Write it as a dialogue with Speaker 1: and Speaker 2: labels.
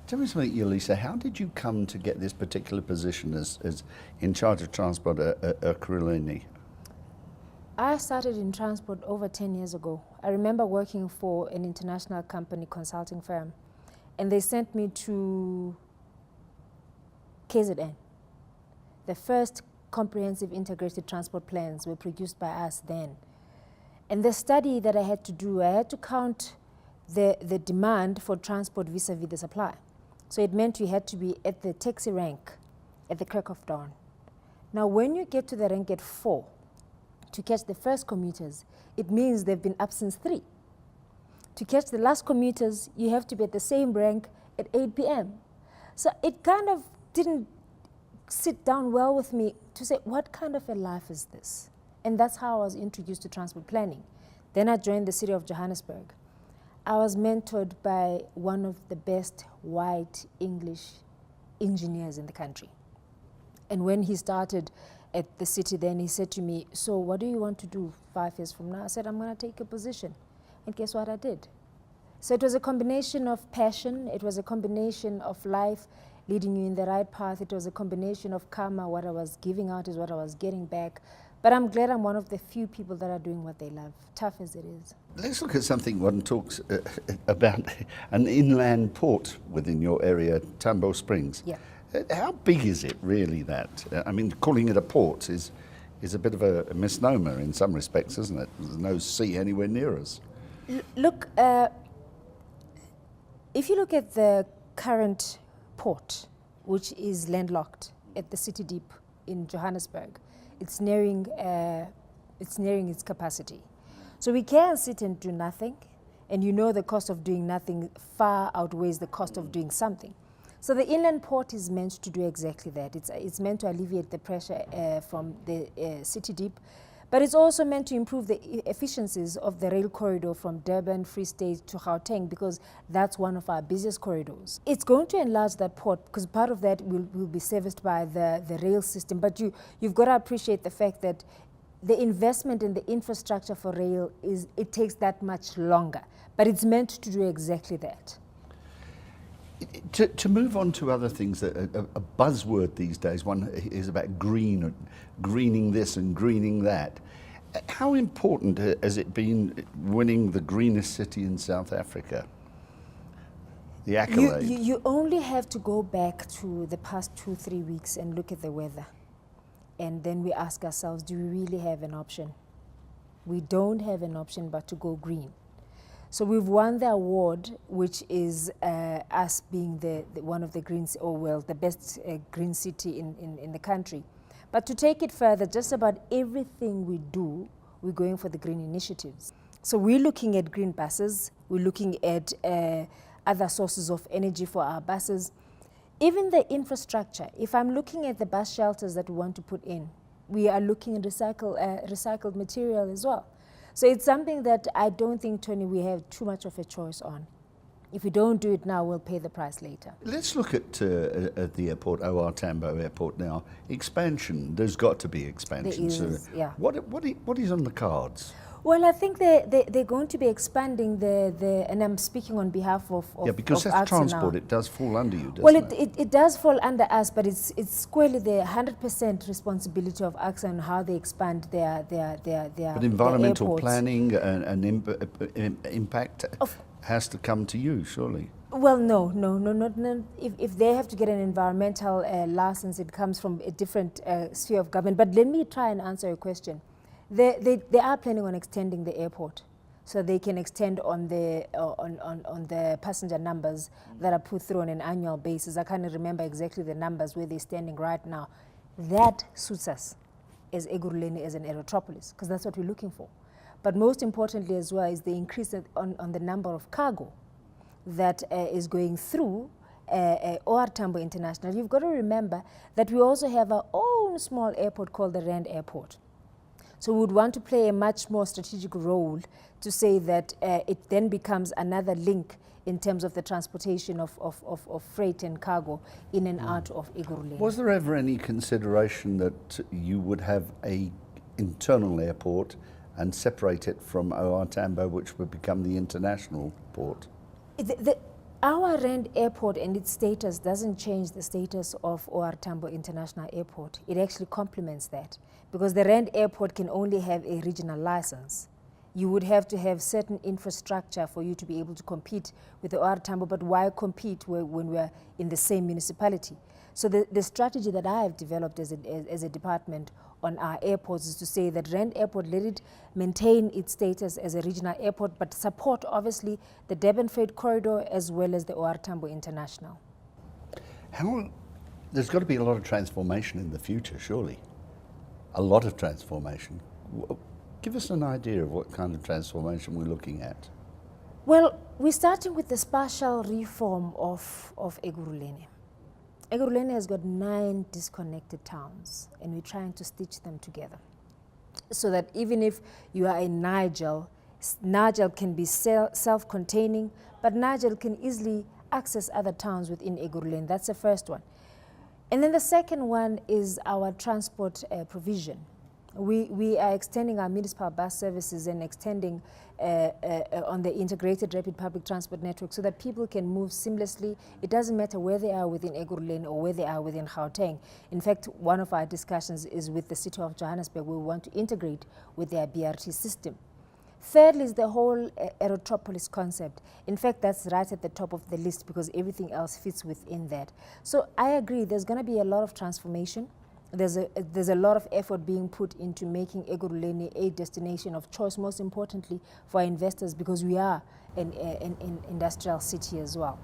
Speaker 1: Tell me something, Yolisa, how did you come to get this particular position as in charge of transport at Ekurhuleni?
Speaker 2: I started in transport over 10 years ago. I remember working for an international company consulting firm, and they sent me to KZN. The first comprehensive integrated transport plans were produced by us then. And the study that I had to do, I had to count the demand for transport vis-a-vis the supply. So it meant you had to be at the taxi rank at the crack of dawn. Now, when you get to the rank at 4 to catch the first commuters, it means they've been up since 3. To catch the last commuters, you have to be at the same rank at 8 p.m. So it kind of didn't sit down well with me to say, what kind of a life is this? And that's how I was introduced to transport planning. Then I joined the city of Johannesburg. I was mentored by one of the best white English engineers in the country. And when he started at the city then, he said to me, so what do you want to do 5 years from now? I said, I'm going to take a position. And guess what I did? So it was a combination of passion. It was a combination of life leading you in the right path. It was a combination of karma. What I was giving out is what I was getting back. But I'm glad I'm one of the few people that are doing what they love, tough as it is.
Speaker 1: Let's look at something one talks about an inland port within your area, Tambo Springs.
Speaker 2: Yeah.
Speaker 1: How big is it really that? I mean, calling it a port is a bit of a misnomer in some respects, isn't it? There's no sea anywhere near us.
Speaker 2: Look, if you look at the current port, which is landlocked at the City Deep in Johannesburg, it's nearing its capacity. So we can sit and do nothing, and you know the cost of doing nothing far outweighs the cost of doing something. So the inland port is meant to do exactly that. It's meant to alleviate the pressure from the City Deep, but it's also meant to improve the efficiencies of the rail corridor from Durban, Free State to Gauteng, because that's one of our busiest corridors. It's going to enlarge that port because part of that will be serviced by the rail system, but you've got to appreciate the fact that the investment in the infrastructure for rail it takes that much longer, but it's meant to do exactly that.
Speaker 1: To move on to other things, a buzzword these days, one is about greening this and greening that. How important has it been winning the greenest city in South Africa? The accolade.
Speaker 2: You only have to go back to the past 2-3 weeks and look at the weather. And then we ask ourselves, do we really have an option? We don't have an option but to go green. So we've won the award, which is us being the one of the greens, or well, the best green city in the country. But to take it further, just about everything we do, we're going for the green initiatives. So we're looking at green buses, we're looking at other sources of energy for our buses. Even the infrastructure, if I'm looking at the bus shelters that we want to put in, we are looking at recycled material as well. So it's something that I don't think, Tony, we have too much of a choice on. If we don't do it now, we'll pay the price later.
Speaker 1: Let's look at the airport, OR Tambo Airport now. Expansion, there's got to be expansion.
Speaker 2: There is, yeah.
Speaker 1: What is on the cards?
Speaker 2: Well, I think they're going to be expanding and I'm speaking on behalf of
Speaker 1: yeah, because
Speaker 2: of
Speaker 1: that's transport,
Speaker 2: now.
Speaker 1: it does fall under you, doesn't
Speaker 2: well,
Speaker 1: it?
Speaker 2: It does fall under us, but it's squarely the 100% responsibility of AXA and how they expand their
Speaker 1: But environmental
Speaker 2: airports.
Speaker 1: planning and impact has to come to you, surely.
Speaker 2: Well, no. If they have to get an environmental license, it comes from a different sphere of government. But let me try and answer your question. They are planning on extending the airport, so they can extend on the passenger numbers that are put through on an annual basis. I can't remember exactly the numbers where they're standing right now. That suits us as Ekurhuleni as an aerotropolis, because that's what we're looking for. But most importantly as well is the increase on the number of cargo that is going through OR Tambo International. You've got to remember that we also have our own small airport called the Rand Airport. So we would want to play a much more strategic role to say that it then becomes another link in terms of the transportation of freight and cargo in and out of Ekurhuleni.
Speaker 1: Was there ever any consideration that you would have a internal airport and separate it from OR Tambo, which would become the international port?
Speaker 2: Our Rand Airport and its status doesn't change the status of OR Tambo International Airport. It actually complements that, because the Rand Airport can only have a regional license. You would have to have certain infrastructure for you to be able to compete with the OR Tambo, but why compete when we're in the same municipality? So the strategy that I have developed as a department on our airports is to say that Rand Airport, let it maintain its status as a regional airport, but support obviously the Durban Freight Corridor as well as the OR Tambo International.
Speaker 1: There's got to be a lot of transformation in the future, surely. A lot of transformation. Give us an idea of what kind of transformation we're looking at.
Speaker 2: Well, we're starting with the spatial reform of Ekurhuleni. Ekurhuleni has got 9 disconnected towns, and we're trying to stitch them together so that even if you are in Nigel can be self-containing, but Nigel can easily access other towns within Ekurhuleni. That's the first one. And then the second one is our transport provision. We are extending our municipal bus services and extending on the integrated rapid public transport network so that people can move seamlessly. It doesn't matter where they are within Ekurhuleni or where they are within Gauteng. In fact, one of our discussions is with the city of Johannesburg. We want to integrate with their BRT system. Thirdly is the whole aerotropolis concept. In fact, that's right at the top of the list because everything else fits within that. So I agree, there's going to be a lot of transformation. There's a lot of effort being put into making Ekurhuleni a destination of choice, most importantly for investors, because we are an industrial city as well.